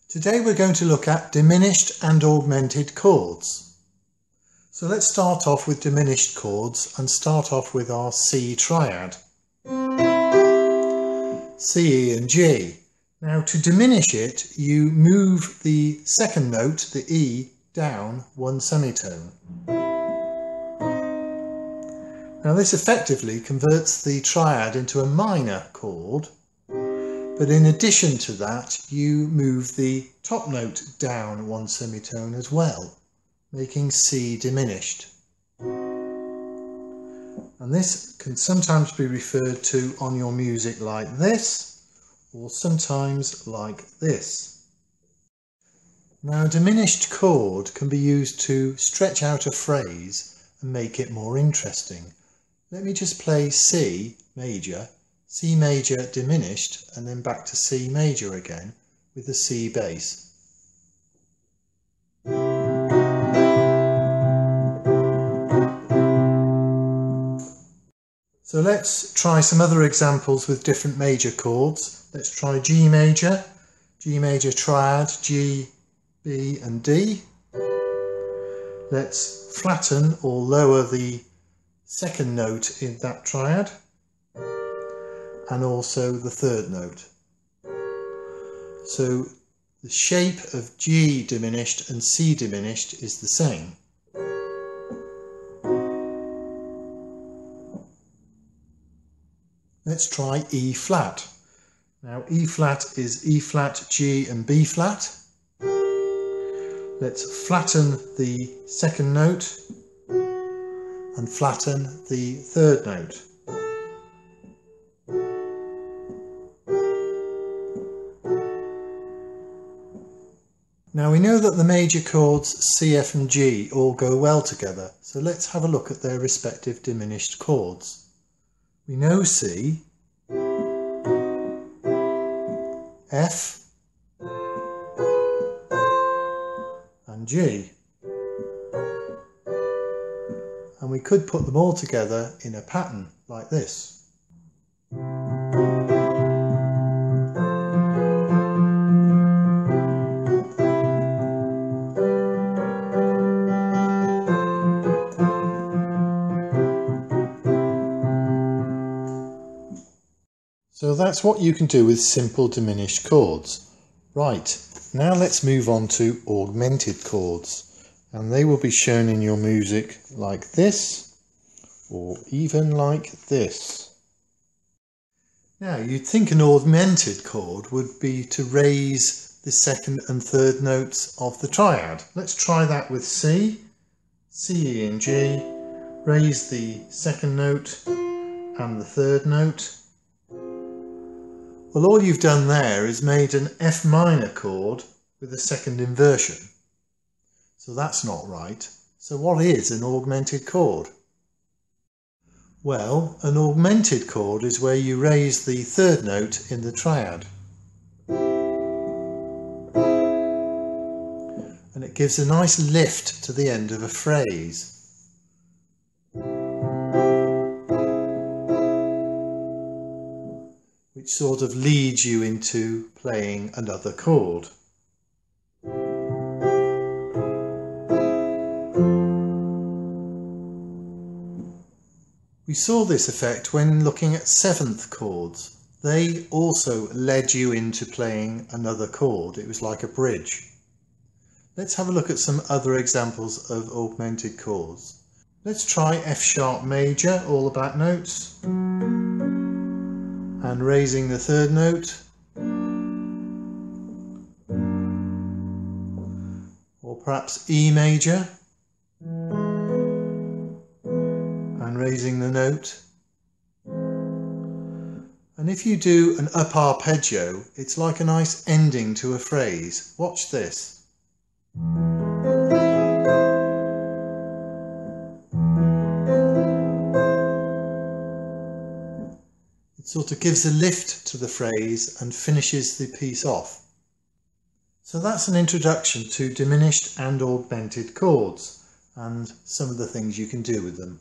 Today we're going to look at diminished and augmented chords. So let's start off with diminished chords and start off with our C triad. C, E and G. Now to diminish it, you move the second note, the E, down one semitone. Now this effectively converts the triad into a minor chord, but in addition to that you move the top note down one semitone as well, making C diminished. And this can sometimes be referred to on your music like this, or sometimes like this. Now a diminished chord can be used to stretch out a phrase and make it more interesting. Let me just play C major, C major diminished, and then back to C major again with the C bass. So let's try some other examples with different major chords. Let's try G major triad, G, B and D. Let's flatten or lower the second note in that triad and also the third note. So the shape of G diminished and C diminished is the same. Let's try E flat. Now E flat is E flat, G and B flat. Let's flatten the second note and flatten the third note. Now we know that the major chords C, F and G all go well together, so let's have a look at their respective diminished chords. We know C, F and G, and we could put them all together in a pattern like this. So that's what you can do with simple diminished chords. Right, now let's move on to augmented chords, and they will be shown in your music like this, or even like this. Now you'd think an augmented chord would be to raise the second and third notes of the triad. Let's try that with C, E and G, raise the second note and the third note. Well, all you've done there is made an F minor chord with a second inversion. So that's not right. So what is an augmented chord? Well, an augmented chord is where you raise the third note in the triad. And it gives a nice lift to the end of a phrase. Which sort of leads you into playing another chord. We saw this effect when looking at seventh chords. They also led you into playing another chord. It was like a bridge. Let's have a look at some other examples of augmented chords. Let's try F sharp major, all the back notes, and raising the third note, or perhaps E major and raising the note. And if you do an up arpeggio, it's like a nice ending to a phrase. Watch this. It sort of gives a lift to the phrase and finishes the piece off. So that's an introduction to diminished and augmented chords and some of the things you can do with them.